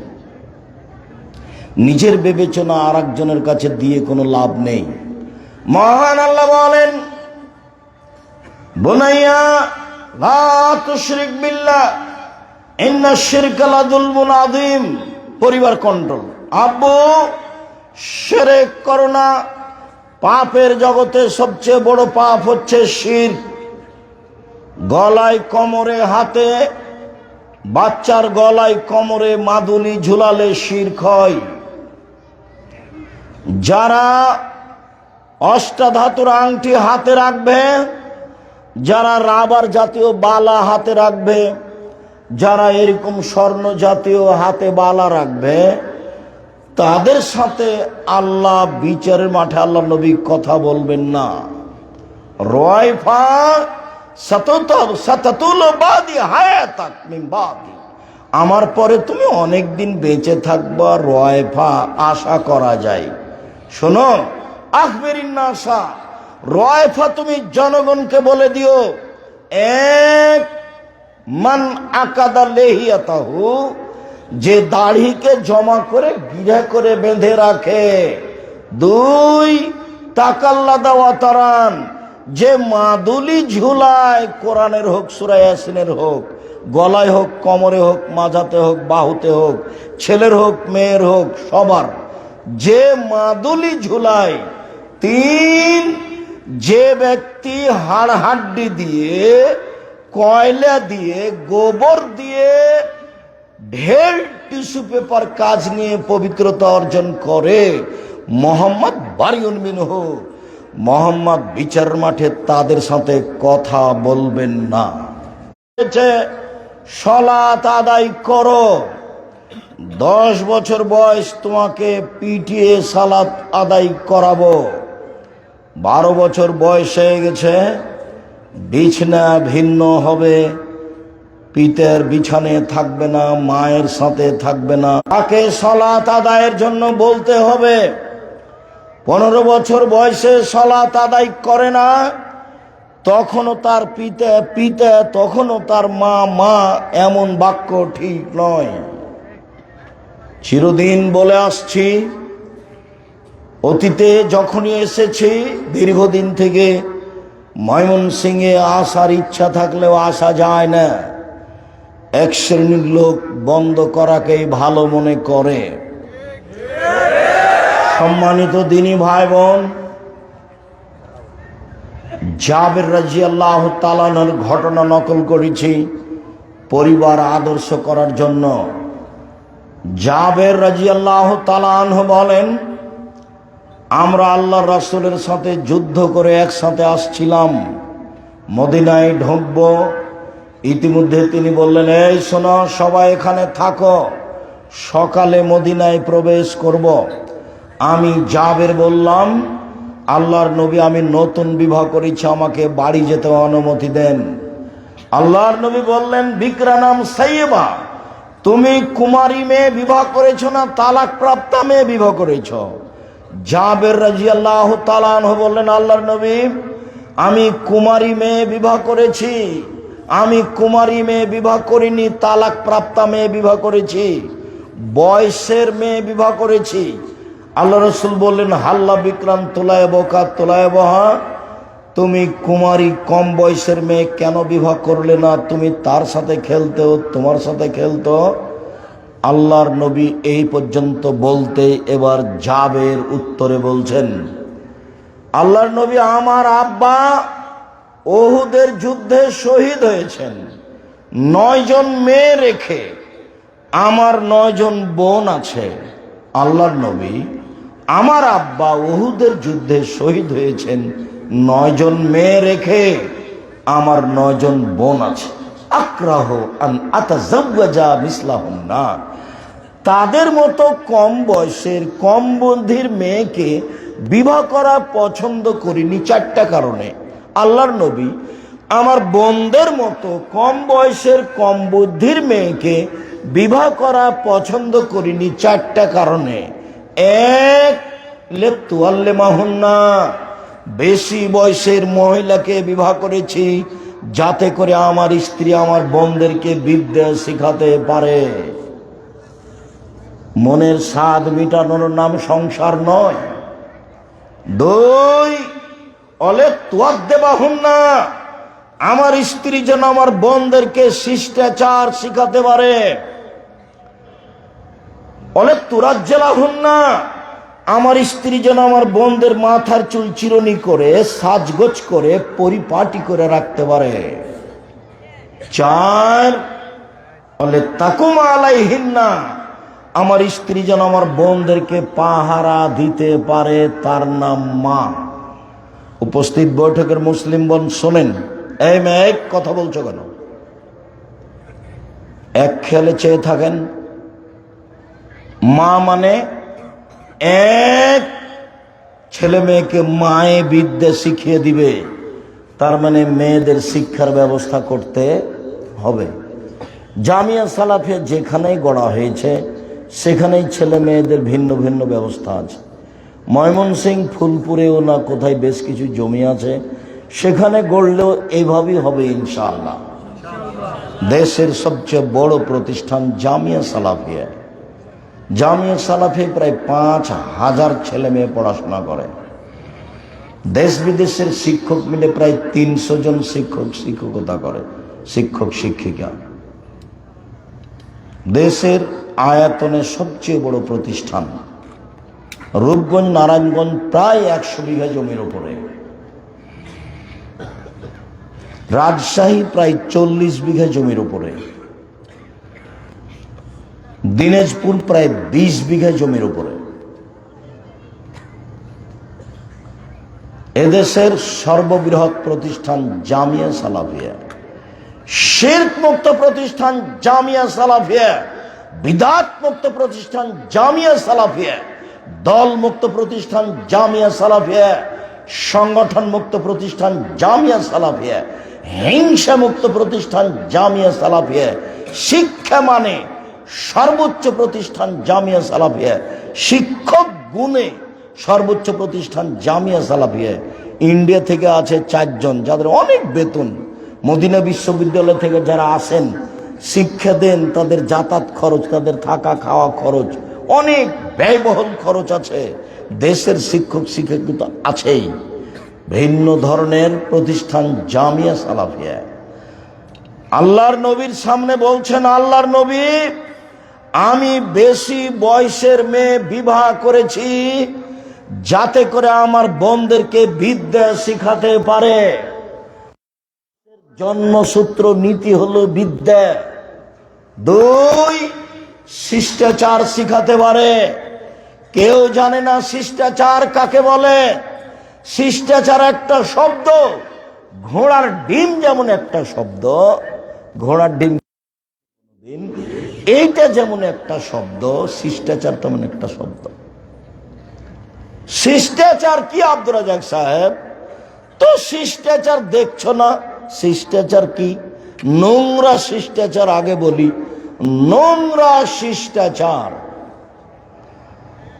নিজের বিবেচনা আর একজনের কাছে দিয়ে কোনো লাভ নেই। মহান আল্লাহ বলেন, বুনাইয়া লা তুশরিক বিল্লাহ ইন্নাশ শিরকা লাযুলমুন আযীম। পরিবার কন্ট্রোল। আব্বু, শিরক করো না। পাপের জগতে সবচেয়ে বড় পাপ হচ্ছে শিরক। গলায় কোমরে হাতে, বাচ্চার গলায় কোমরে মাদুলি ঝুলালে শিরক হয়। যারা অষ্টাধাতুর আংটি হাতে রাখবে, যারা রাবার জাতীয় বালা হাতে রাখবে, যারা এরকম স্বর্ণ জাতীয় হাতে বালা রাখবে, তাদের সাথে আল্লাহ বিচারের মাঠে আল্লাহ নবী কথা বলবেন না। রায়ফা সাতাতুল বাদি হায়াতাক মিন বাদি, আমার পরে তুমি অনেক দিন বেঁচে থাকবা। রায়ফা আশা করা যায়। শোনো, আখবিরিন নাসা, রায়ফা তুমি জনগণকে বলে দিও, এক মান আকাদা লেহিয়াতাহু, যে দাড়িকে জমা করে গিরা করে বেঁধে রাখে। 2 তাকাল্লাদা ওয়াতারান, যে মাদুলি ঝুলায়, কোরআনের হোক সূরা ইয়াসিনের হোক, গলায় হোক, কোমরে হোক, মাজাতে হোক, বাহুতে হোক, ছেলের হোক মেয়ের হোক, সবার যে মাদুলি ঝুলায়, তিন, যে ব্যক্তি হাড় হাড্ডি দিয়ে, কয়লা দিয়ে, গোবর দিয়ে, ঢের টিস্যু পেপার কাজ নিয়ে পবিত্রতা অর্জন করে, মোহাম্মদ বারিউন মিনহু, মোহাম্মদ বিচার মাঠে তাদের সাথে কথা বলবেন না। সালাত আদায় করো। 10 বছর বয়স তোমাকে পিটিয়ে সালাত আদায় করাবো। 12 বছর বয়স হয়ে গেছে, বিছানা ভিন্ন হবে, পিতার বিছানে থাকবে না, মায়ের সাথে থাকবে না, তাকে সালাত আদায়ের জন্য বলতে হবে। 15 বছর বয়সে সালাত আদায় করে না, তখনও তার পিতা, তখনও তার মা, এমন বাক্য ঠিক নয়। চিরদিন বলে আসছি, অতীতে যখনই এসেছি, দীর্ঘদিন থেকে ময়মনসিংহে আসার ইচ্ছা থাকলেও আসা যায় না। এক শ্রেণীর লোক বন্ধ করাকেই ভালো মনে করে। সম্মানিত দিনী ভাই বোন, জাবের রাদিয়াল্লাহু তাআলা আনহুর ঘটনা নকল করেছি পরিবার আদর্শ করার জন্য। জাবের রাদিয়াল্লাহু তাআলা আনহু বলেন, আমরা আল্লাহর রাসূলের সাথে যুদ্ধ করে একসাথে আসছিলাম, মদিনায় ঢুকব। ইতিমধ্যে তিনি বললেন, এই শোনো, সবাই এখানে থাকো, সকালে মদিনায় প্রবেশ করব। আমি জাবের বললাম, আল্লাহর নবী, আমি নতুন বিবাহ করেছি, আমাকে বাড়ি যেতে অনুমতি দেন। আল্লাহর নবী বললেন, বিকরানাম সাইয়্যিবা, তুমি কুমারী মেয়ে বিবাহ করেছো না তালাক প্রাপ্তা মেয়ে বিবাহ করেছো? জাবের রাদিয়াল্লাহু তাআলা আনহু বললেন, আল্লাহর নবী, আমি কুমারী মেয়ে বিবাহ করেছি, আমি কুমারী মেয়ে বিবাহ করিনি, তালাক প্রাপ্তা মেয়ে বিবাহ করেছি, বয়সের মেয়ে বিবাহ করেছি। আল্লাহ রাসূল বললেন, হাল্লা বিক্রাম তোলায় বকা তোলায় বহা, তুমি কুমারী কম বয়সের মেয়ে কেন বিবাহ করলে না? তুমি তার সাথে খেলতো, তোমার সাথে খেলতো। আল্লাহর নবী এই পর্যন্ত বলতে এবার জাবের উত্তরে বলছেন, আল্লাহর নবী, আমার আব্বা উহুদের যুদ্ধে শহীদ হয়েছেন 9 জন মেয়ে রেখে, আমার 9 জন বোন আছে। আল্লাহর নবী, আমার আব্বা উহুদের যুদ্ধে শহীদ হয়েছেন 9 জন মেয়ে রেখে, আমার 9 জন বোন আছে। আক্রাহ আন আতাজাওয়াজা মিসলাহুন্না, তাদের মতো কম বয়সের কম বুদ্ধির মেয়েকে বিবাহ করা পছন্দ করিনি 4টা কারণে। আল্লাহর নবী, আমার বোনদের মতো কম বয়সের কম বুদ্ধির মেয়েকে বিবাহ করা পছন্দ করিনি 4টা কারণে। 1, লেতুয়াল্লেমাহুন্না, বেশি বয়সের মহিলাকে বিবাহ করেছি যাতে করে আমার স্ত্রী আমার বোনদেরকে বিদ্যা শিখাতে পারে। মনের স্বাদ মিটানোর নাম সংসার নয়। 2, অলেতুয়াদ্দেবাহুন্না, আমার স্ত্রী যেন আমার বোনদেরকে শিষ্টাচার শিখাতে পারে। অলেতুরাজ্জালাহুন্না, আমার স্ত্রী যেন আমার বোনদের মাথার চুল চিরুনি করে সাজগোজ করে পরিপাটি করে রাখতে পারে। 4, অলেতাকুম আলাইহিন্না, আমার স্ত্রী যেন আমার বোনদেরকে পাহারা দিতে পারে, তার নাম মা। উপস্থিত বৈঠকের মুসলিম বোন শোনেন, এই মেয়ে কথা বলছো কেন? এক খেয়ালে চেয়ে থাকেন। মা মানে এক, ছেলে মেয়েকে মায়ে বিদ্যা শিখিয়ে দিবে, তার মানে মেয়েদের শিক্ষার ব্যবস্থা করতে হবে। জামিয়া সালাফিয়া যেখানেই গড়া হয়েছে সেখানেই ছেলে মেয়েদের ভিন্ন ভিন্ন ব্যবস্থা আছে। ময়মনসিংহ ফুলপুরেও না কোথায় বেশ কিছু জমি আছে, সেখানে গড়লেও এইভাবেই হবে ইনশাআল্লাহ। দেশের সবচেয়ে বড় প্রতিষ্ঠান জামিয়া সালাফিয়া। জামিয়া সালাফিয়া প্রায় 5000 ছেলে মেয়ে পড়াশোনা করে। দেশ বিদেশের শিক্ষক মিলে প্রায় 300 জন শিক্ষকতা করে, শিক্ষক শিক্ষিকা। দেশের আয়তনে সবচেয়ে বড় প্রতিষ্ঠান। রূপগঞ্জ নারায়ণগঞ্জ প্রায় 100 বিঘা জমির উপরে। রাজশাহী প্রায় 40 বিঘা জমির উপরে। দিনাজপুর প্রায় 20 বিঘা জমির উপরে। এদেশের সর্ববৃহৎ প্রতিষ্ঠান জামিয়া সালাফিয়া, শিরক মুক্ত প্রতিষ্ঠান জামিয়া সালাফিয়া, বিদআত মুক্ত প্রতিষ্ঠান জামিয়া সালাফিয়া, দল মুক্ত প্রতিষ্ঠান জামিয়া সালাফিয়া, সংগঠন মুক্ত প্রতিষ্ঠান জামিয়া সালাফিয়া, হিংসা মুক্ত প্রতিষ্ঠান জামিয়া সালাফিয়া, শিক্ষা মানে সর্বোচ্চ প্রতিষ্ঠান জামিয়া সালাফিয়া, শিক্ষক গুণে সর্বোচ্চ প্রতিষ্ঠান জামিয়া সালাফিয়া। ইন্ডিয়া থেকে আছে 4 জন, যাদের অনেক বেতন। মদিনা বিশ্ববিদ্যালয় থেকে যারা আসেন শিক্ষা দেন, তাদের যাতায়াত খরচ, তাদের থাকা খাওয়া খরচ, অনেক ব্যয়বহুল খরচ আছে। দেশের শিক্ষক শিক্ষক তো আছেই। ভিন্ন ধরনের প্রতিষ্ঠান জামিয়া সালাফিয়া। আল্লাহর নবীর সামনে বলছেন, আল্লাহর নবী, আমি বেশি বয়সের মেয়ে বিবাহ করেছি যাতে করে আমার বোনদেরকে বিদ্যা শিখাতে পারে। জন্মসূত্র নীতি হলো বিদ্যা। 2, শিষ্টাচার শিখাতে পারে। কেউ জানে না শিষ্টাচার কাকে বলে। শিষ্টাচার একটা শব্দ, ঘোড়ার ডিম যেমন একটা শব্দ, ঘোড়ার ডিম এইটা যেমন একটা শব্দ, শিষ্টাচার তেমন একটা শব্দ। শিষ্টাচার কি আব্দুর রাজ্জাক সাহেব? তো শিষ্টাচার দেখছো না? শিষ্টাচার কি? নোংরা শিষ্টাচার আগে বলি। নোংরা শিষ্টাচার,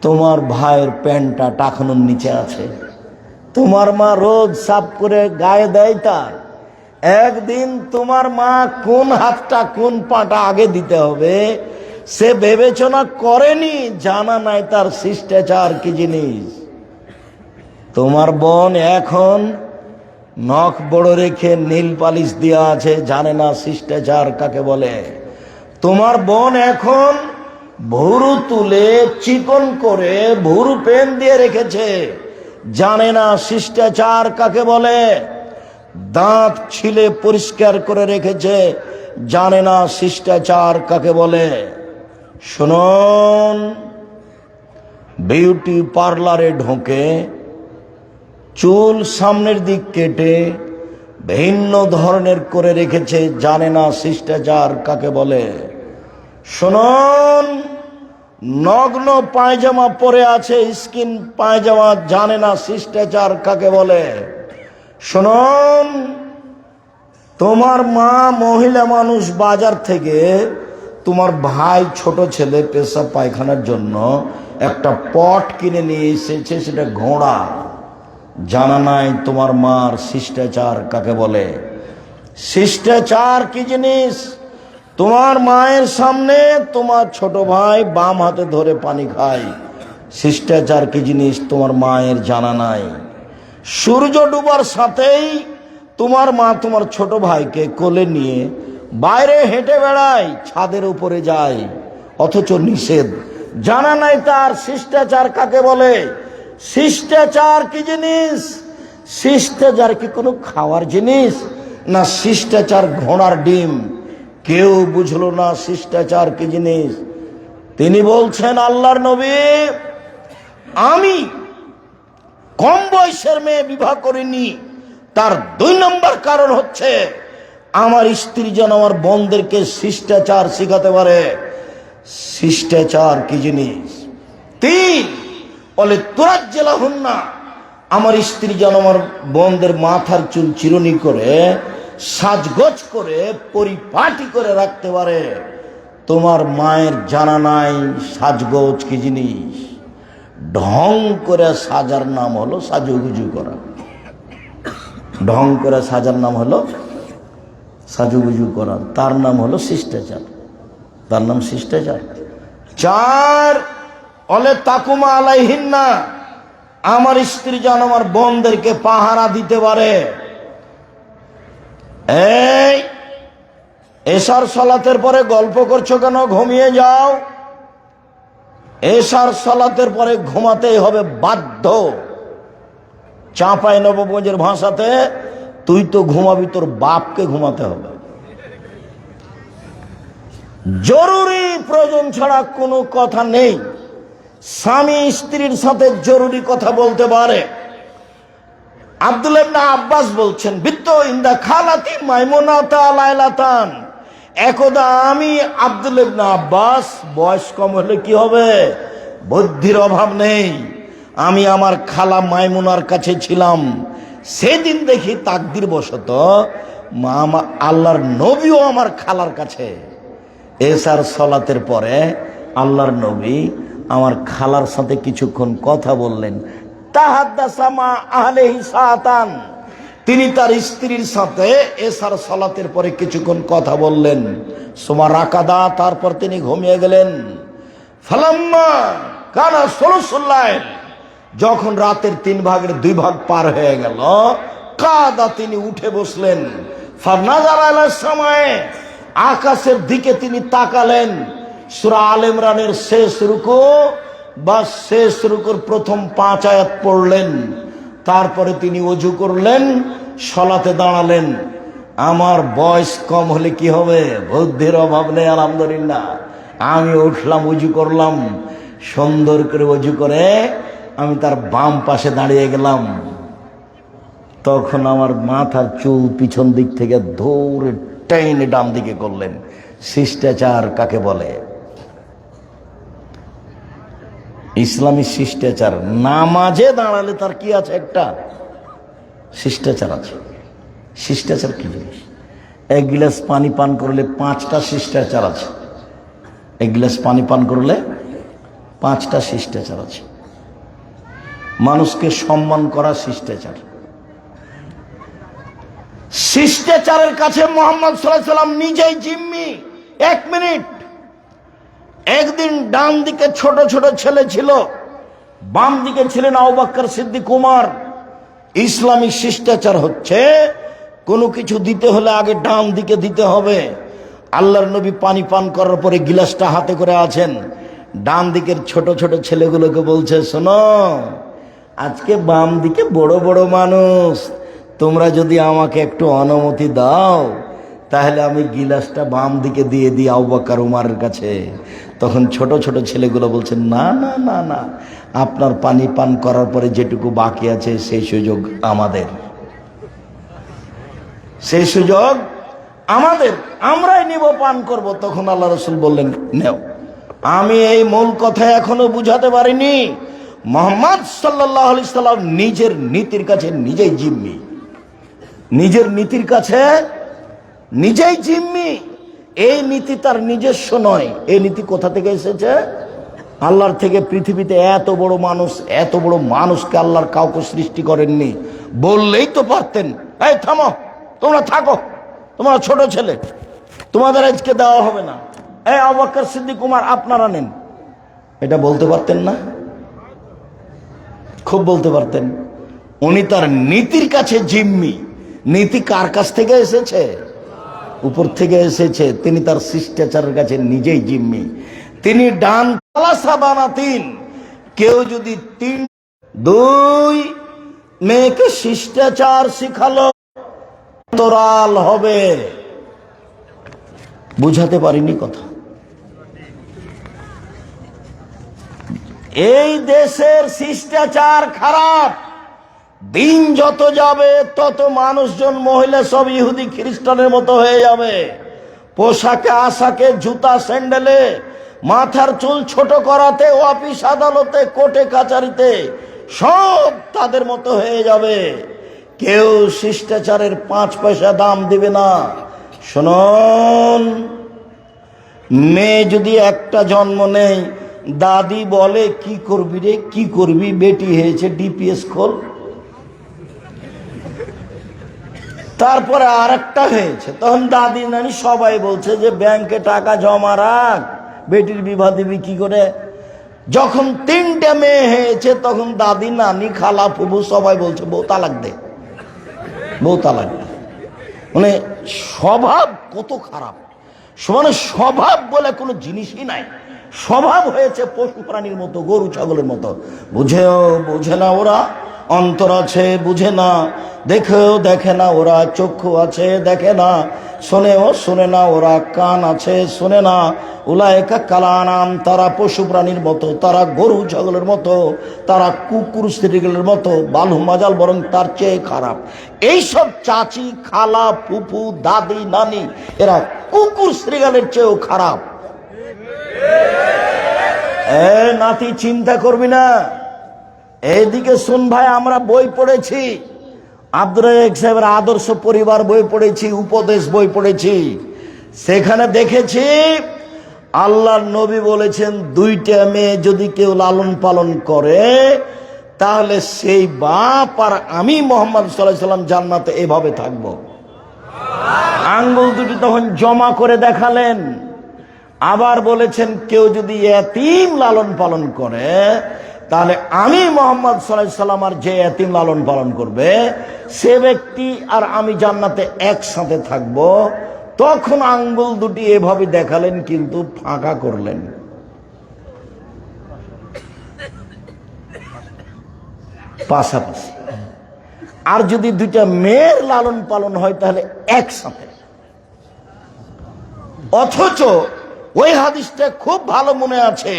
তোমার ভাইয়ের প্যান্টটা টাকানোর নিচে আছে, তোমার মা রোজ সাফ করে গায়ে দেয়, তার একদিন তোমার মা কোন হাতটা কোন পাটা আগে দিতে হবে সে বিবেচনা করেনি, জানা নাই তার শিষ্টাচার কি জিনিস। তোমার বোন এখন নখ বড় রেখে নীল পালিশ দেওয়া আছে, জানে না শিষ্টাচার কাকে বলে। তোমার বোন এখন ভুরু তুলে চিকন করে ভুরু পেন দিয়ে রেখেছে, জানে না শিষ্টাচার কাকে বলে। দাঁত ছিলে পরিষ্কার করে রেখেছে, জানে না শিষ্টাচার কাকে বলে। শুনুন, বিউটি পার্লারে ঢোকে চুল সামনের দিক কেটে ভিন্ন ধরনের করে রেখেছে, জানে না শিষ্টাচার কাকে বলে। শুনুন, নগ্ন পায়জামা পরে আছে, স্কিন পায়জামা, জানে না শিষ্টাচার কাকে বলে। শুনুন, তোমার মা মহিলা মানুষ বাজার থেকে তোমার ভাই ছোট ছেলে পেশাব পায়খানার জন্য একটা পট কিনে নিয়ে এসেছে, সেটা ঘোড়া, জানা নাই তোমার মার শিষ্টাচার কাকে বলে। শিষ্টাচার কি জিনিস? তোমার মায়ের সামনে তোমার ছোট ভাই বাম হাতে ধরে পানি খায়, শিষ্টাচার কি জিনিস তোমার মায়ের জানা নাই। সূর্য ডুবার সাথেই তোমার মা তোমার ছোট ভাইকে কোলে নিয়ে বাইরে হেঁটে বেড়ায়, ছাদের উপরে যায়, অথচ নিষেধ, জানা নাই তার শিষ্টাচার কাকে বলে। শিষ্টাচার কি জিনিস? শিষ্টাচার কি কোনো খাওয়ার জিনিস? না শিষ্টাচার ঘোড়ার ডিম? কেউ বুঝলো না শিষ্টাচার কি জিনিস। তিনি বলছেন, আল্লাহর নবী, আমি কম বয়সের মেয়ে বিবাহ করিনি, তার 2 নম্বর কারণ হচ্ছে আমার স্ত্রী যেন আমার বোনদেরকে শিষ্টাচার শিখাতে পারে। শিষ্টাচার কি জিনিস? 3, বলে তুরাজ্জেলা হুন্না, আমার স্ত্রী যেন আমার বোনদের মাথার চুল চিরুনি করে সাজগোজ করে পরিপাটি করে রাখতে পারে। তোমার মায়ের জানা নাই সাজগোজ কি জিনিস। ঢং করে সাজার নাম হলো সাজুগুজু করা। ঢং করে সাজার নাম হলো সাজুগুজু করা, তার নাম হলো শিষ্টাচার, তার নাম শিষ্টাচার। 4, অলে তাকুমা আলাইহিন্না, আমার স্ত্রী যেন আমার বোনদেরকে পাহারা দিতে পারে। এই এশার সালাতের পরে গল্প করছো কেন? ঘুমিয়ে যাও। এশার সালাতের পরে ঘুমাতেই হবে বাধ্য। চাঁপাই নবগঞ্জের ভাষাতে তুই তো ঘুমাবি, তোর বাপকে ঘুমাতে হবে। জরুরি প্রয়োজন ছাড়া কোনো কথা নেই। স্বামী স্ত্রীর সাথে জরুরি কথা বলতে পারে। আব্দুল্লাহ ইবনে আব্বাস বলছেন, বিত্ত ইন্দা খালাতি মাইমুনাতা লাইলাতান। একদা আমি আব্দুল্লাহ ইবনে আব্বাস, বয়স কম হলে কি হবে, বুদ্ধির অভাব নেই, আমি আমার খালা মাইমুনার কাছে ছিলাম। সেদিন দেখি তাকদির বশত আল্লাহর নবীও আমার খালার কাছে। এশার সালাতের পরে আল্লাহর নবী আমার খালার সাথে কিছুক্ষণ কথা বললেন। তাহাদ্দাসা মা আহলিহি সাআতান, তিনি তার স্ত্রীর সাথে এশার সালাতের পরে কিছুক্ষণ কথা বললেন। সুমা রাকাদা, তারপর তিনি ঘুমিয়ে গেলেন। ফালাম্মা কানা সুলুসুল লাইল, যখন রাতের 3 ভাগের 2 ভাগ পার হয়ে গেল, কাদা, তিনি উঠে বসলেন। ফানাযারা ইলাস সামায়ে, আকাশের দিকে তিনি তাকালেন। সূরা আলে ইমরানের শেষ রুকু বা শেষ রুকুর প্রথম 5 আয়াত পড়লেন। তারপরে তিনি ওযু করলেন, সালাতে দাঁড়ালেন। আমার বয়স কম হলে কি হবে, বুদ্ধির অভাব নেই, আলহামদুলিল্লাহ। আমি উঠলাম, ওযু করলাম, সুন্দর করে ওযু করে আমি তার বাম পাশে দাঁড়িয়ে গেলাম। তখন আমার মাথার চুল পিছন দিক থেকে ধরে টেনে ডান দিকে করলেন। শিষ্টাচার কাকে বলে? ইসলামী শিষ্টাচার। নামাজে দাঁড়ালে তার কি আছে? একটা শিষ্টাচার আছে। শিষ্টাচার কি জিনিস? 1 গ্লাস পানি পান করলে 5টা শিষ্টাচার আছে। 1 গ্লাস পানি পান করলে 5টা শিষ্টাচার আছে। মানুষকে সম্মান করা শিষ্টাচার। শিষ্টাচারের কাছে মুহাম্মদ সাল্লাল্লাহু আলাইহি সাল্লাম নিজেই জিম্মি। 1 মিনিট। একদিন ডান দিকে ছোট ছোট ছেলে ছিল, বাম দিকে ছিলেন আবু বকর সিদ্দিক, উমর। ইসলামিক শিষ্টাচার হচ্ছে কোনো কিছু দিতে হলে আগে ডান দিকে দিতে হবে। আল্লাহর নবী পানি পান করার পরে গিলাসটা হাতে করে আছেন। ডান দিকের ছোট ছোট ছেলেগুলোকে বলছে, শোনো, আজকে বাম দিকে বড় বড় মানুষ, তোমরা যদি আমাকে একটু অনুমতি দাও তাহলে আমি গিলাসটা বাম দিকে দিয়ে দিই আবু বকর উমরের কাছে। তখন ছোট ছোট ছেলেগুলো বলছে, না না না না, আপনার পানি পান করার পরে যেটুকু বাকি আছে সেই সুযোগ আমাদের, সেই সুযোগ আমাদের, আমরাই নিব, পান করব। তখন আল্লাহ রাসূল বললেন, নেও। আমি এই মূল কথা এখনো বুঝাতে পারিনি। মুহাম্মদ সাল্লাল্লাহু আলাইহি সাল্লাম নিজের নীতির কাছে নিজেই জিম্মি। নিজের নীতির কাছে নিজেই জিম্মি। এই নীতি তার নিজস্ব নয়। এই নীতি কোথা থেকে এসেছে? আল্লাহর থেকে। পৃথিবীতে এত বড় মানুষ, এত বড় মানুষকে আল্লাহর কাউকে সৃষ্টি করেননি। বললেই তো পারতেন, এই থামো, তোমরা থাকো, তোমরা ছোট ছেলে, তোমাদের আজকে দেওয়া হবে না, এই আবু বকর সিদ্দিক উমর আপনারা নেন। এটা বলতে পারতেন না? খুব বলতে পারতেন। উনি তার নীতির কাছে জিম্মি। নীতি কার কাছ থেকে এসেছে? উপর থেকে এসেছে। তিনি তার শিষ্টাচারের কাছে নিজেই জিম্মি। তিনি ডান বানাতেন। কেউ যদি 2 মেয়েকে শিষ্টাচার শিখালো, তোরাল হবে। বুঝাতে পারিনি কথা। এই দেশের শিষ্টাচার খারাপ। দিন যত যাবে তত মানুষজন, মহিলা সব ইহুদি খ্রিস্টানের মতো হয়ে যাবে। পোশাকে আশাকে, জুতা স্যান্ডেলে, মাথার চুল ছোট করাতে, অফিস আদালতে, কোর্টে কাচারিতে সব তাদের মতো হয়ে যাবে। কেউ শিষ্টাচারের 5 পয়সা দাম দিবে না। শুনুন, মেয়ে যদি একটা জন্ম নেয়, দাদি বলে, কি করবি রে, কি করবি, বেটি হয়েছে, ডিপিএস খোল। তারপরে আরেকটা হয়েছে, তখন দাদি নানি সবাই বলছে যে ব্যাংকে টাকা জমা রাখ, বেটির বিবাহ দিবি কি করে। যখন 3টে মেয়ে হয়েছে তখন দাদি, নানি, খালা, ফুফু সবাই বলছে বউ তালাক দে, বউ তালাক দে। মানে স্বভাব কত খারাপ। মানে স্বভাব বলে কোনো জিনিসই নাই। স্বভাব হয়েছে পশু প্রাণীর মতো, গরু ছাগলের মতো। বুঝে না ওরা, অন্তর আছে বুঝে না, দেখেও দেখে না ওরা, চক্ষু আছে দেখে না, শোনেও শোনে না ওরা, কান আছে শোনে না। উলায়েকা কালানাম, তারা পশু প্রাণীর মতো, তারা গরু ছাগলের মতো, তারা কুকুর স্ত্রীগুলোর মতো, বালু মাজাল বরং তার চেয়ে খারাপ। এইসব চাচি, খালা, ফুফু, দাদি, নানি এরা কুকুর স্ত্রীগালের চেয়েও খারাপ। নাতি চিন্তা করবি না, এইদিকে শুন ভাই, আমরা বই পড়েছি, আব্দুর রাজ্জাক সাহেবের আদর্শ পরিবার বই পড়েছি, উপদেশ বই পড়েছি। সেখানে দেখেছি আল্লাহর নবী বলেছেন 2টা মেয়ে যদি কেউ লালন পালন করে তাহলে সেই বাপ আর আমি মুহাম্মদ সাল্লাল্লাহু আলাইহি ওয়াসাল্লাম জান্নাতে এভাবে থাকবো। আঙ্গুল দুটি তখন জমা করে দেখালেন। আবার বলেছেন কেউ যদি এতিম লালন পালন করে তাহলে আমি মুহাম্মদ সাল্লাল্লাহু আলাইহি ওয়াসাল্লাম আর যে এতিম লালন পালন করবে সে ব্যক্তি আর আমি জান্নাতে একসাথে থাকব। তখন আঙ্গুল দুটি এভাবে দেখালেন কিন্তু ফাঁকা করলেন। পাশাপাশি। আর যদি 2টা মেয়ের লালন পালন হয় তাহলে একসাথে। অথচ ওই হাদিসটা খুব ভালো মনে আছে,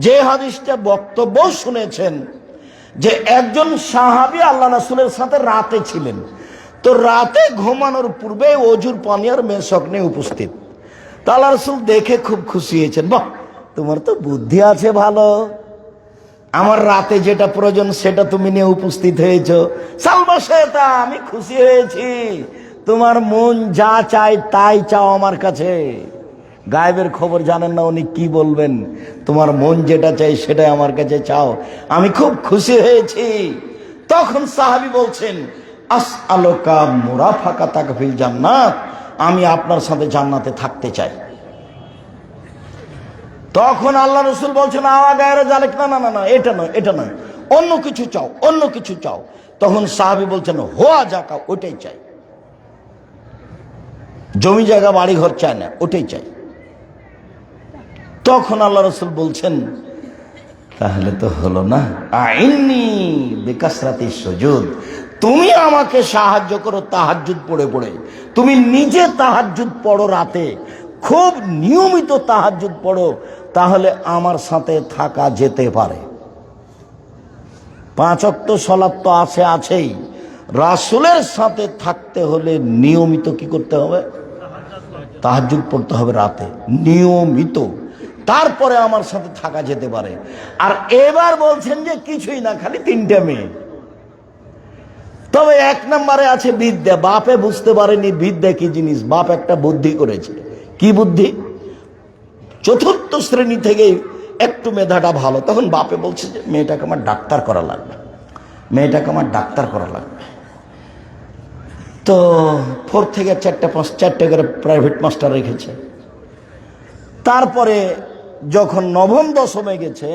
যে হাদিসটা বক্তব্য শুনেছেন যে একজন সাহাবী আল্লাহ রাসূলের সাথে রাতে ছিলেন। তো রাতে ঘুমানোর পূর্বে ওযুর পানি আর মেশক নিয়ে উপস্থিত। তো আল্লাহ রাসূল দেখে খুব খুশি হয়েছেন, বাহ তোমার তো বুদ্ধি আছে ভালো, আমার রাতে যেটা প্রয়োজন সেটা তুমি নিয়ে উপস্থিত হয়েছো, সালবাসেতা আমি খুশি হয়েছি, তোমার মন যা চায় তাই চাও আমার কাছে। গায়েবের খবর জানেন না উনি কি বলবেন, তোমার মন যেটা চাই সেটাই আমার কাছে চাও, আমি খুব খুশি হয়েছি। তখন সাহাবী বলছেন আসআলুকা মুরাফাকাতাকা ফিল জান্নাত, আমি আপনার সাথে জান্নাতে থাকতে চাই। তখন আল্লাহ রাসূল বলছেন আওয়া গায়রে জালিক, না না না না, এটা নয় এটা নয়, অন্য কিছু চাও, অন্য কিছু চাও। তখন সাহাবী বলছেন হোয়া যাকা, ওটাই চাই, জমি জায়গা বাড়ি ঘর চায় না, ওটাই চাই। তখন আল্লাহ রাসূল বলছেন তাহলে তো হলো না, আইন্নি বিকাসরাতিস সুজুদ, তুমি আমাকে সাহায্য করো তাহাজ্জুদ পড়ে পড়ে। তুমি নিজে তাহাজ্জুদ পড়ো, রাতে খুব নিয়মিত তাহাজ্জুদ পড়ো, তাহলে আমার সাথে থাকা যেতে পারে। 5 ওয়াক্ত সালাত তো আছেই, রাসূলের সাথে থাকতে হলে নিয়মিত কি করতে হবে? তাহাজ্জুদ পড়তে হবে রাতে নিয়মিত, তারপরে আমার সাথে থাকা যেতে পারে। আর এবার বলছেন যে কিছুই না, খালি 3টে মেয়ে। তবে 1 নম্বরে আছে বিদ্যা। বাপে বুঝতে পারেনি বিদ্যা কি জিনিস, বাপ একটা বুদ্ধি করেছে। কি বুদ্ধি? 4র্থ শ্রেণী থেকেই একটু মেধাটা ভালো, তখন বাপে বলছে যে মেয়েটাকে আমার ডাক্তার করা লাগবে, মেয়েটাকে আমার ডাক্তার করা লাগবে। তো 4 থেকে 4টে করে প্রাইভেট মাস্টার রেখেছে। তারপরে যখন 9ম 10মে গেছে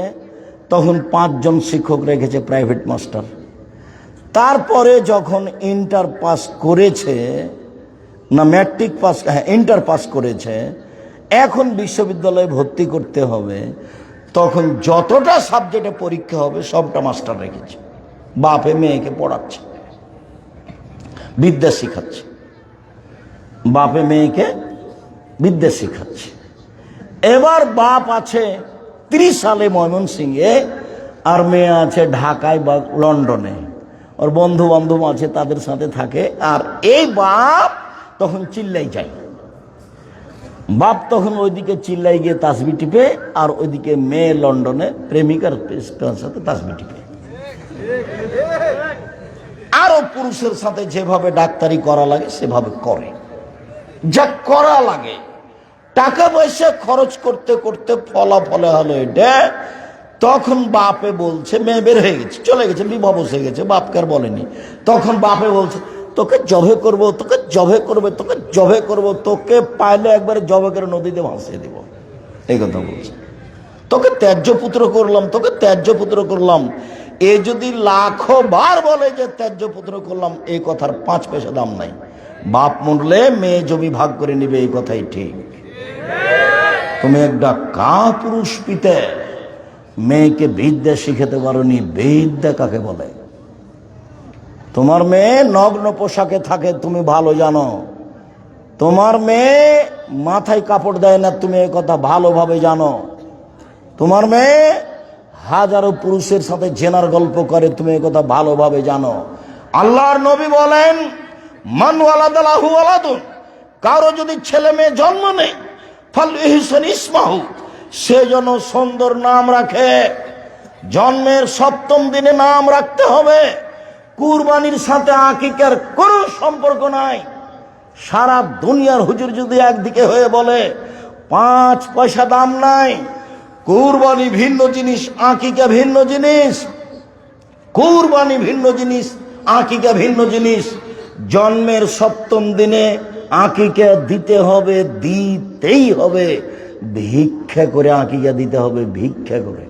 তখন 5 জন শিক্ষক রেখেছে প্রাইভেট মাস্টার। তারপরে যখন ইন্টার পাস করেছে, না ম্যাট্রিক পাস, হ্যাঁ ইন্টার পাস করেছে, এখন বিশ্ববিদ্যালয়ে ভর্তি করতে হবে, তখন যতটা সাবজেক্টে পরীক্ষা হবে সবটা মাস্টার রেখেছে। বাপে মেয়েকে পড়াচ্ছে, বিদ্যা শিখাচ্ছে, বাপে মেয়েকে বিদ্যা শিখাচ্ছে। এবার বাপ আছে 30 সালে ময়মনসিংহে, আর মেয়ে আছে ঢাকায় বা লন্ডনে, ওর বন্ধু বান্ধব আছে তাদের সাথে থাকে। আর এই বাপ তখন চিল্লাই যায়, বাপ তখন ওইদিকে চিল্লাই গিয়ে তাসবি টিপে, আর ওইদিকে মেয়ে লন্ডনে প্রেমিকার সাথে তাসবি টিপে। আরো পুরুষের সাথে যেভাবে ডাক্তারি করা লাগে সেভাবে করে, যা করা লাগে। টাকা পয়সা খরচ করতে করতে ফলাফলে হলো এটা। তখন বাপে বলছে, মেয়ে বের হয়ে গেছে, চলে গেছে, বিবাহ বসে গেছে, বাপকে আর বলেনি। তখন বাপে বলছে তোকে জবে করবো, তোকে জবে করবে, তোকে জবে করবো, তোকে পাইলে একবারে জবে করে নদীতে ভাসিয়ে দিব, এই কথা বলছে। তোকে ত্যায্য পুত্র করলাম, তোকে ত্যায্য পুত্র করলাম। এ যদি লাখো বার বলে যে ত্যায্য পুত্র করলাম, এই কথার 5 পয়সা দাম নাই। বাপ মরলে মেয়ে জমি ভাগ করে নিবে, এই কথাই ঠিক। তুমি একটা কাপুরুষ পিতে মেয়েকে বিদ্যা শিখাতে পারোনি। বিদ্যা কাকে বলে? তোমার মেয়ে নগ্ন পোশাকে থাকে, তুমি ভালো জানো। তোমার মেয়ে মাথায় কাপড় দেয় না, তুমি এই কথা ভালোভাবে জানো। তোমার মেয়ে হাজারো পুরুষের সাথে জেনার গল্প করে, তুমি এই কথা ভালোভাবে জানো। আল্লাহর নবী বলেন, মান ওয়ালাদালাহু ওয়ালাদুন, কারো যদি ছেলে মেয়ে জন্ম নেয়, ফাল ইহসান ইসমাহু, সে যেন সুন্দর নাম রাখে। জন্মের 7ম দিনে নাম রাখতে হবে। কুরবানির সাথে আকিকার কোনো সম্পর্ক নাই। সারা দুনিয়ার হুজুর যদি একদিকে হয়ে বলে 5 পয়সা দাম নাই, কুরবানি ভিন্ন জিনিস, আকিকা ভিন্ন জিনিস। কুরবানি ভিন্ন জিনিস, আকিকা ভিন্ন জিনিস। জন্মের 7ম দিনে আকিকা দিতে হবে, দিতেই হবে। ভিক্ষা করে আকিকা দিতে হবে, ভিক্ষা করে।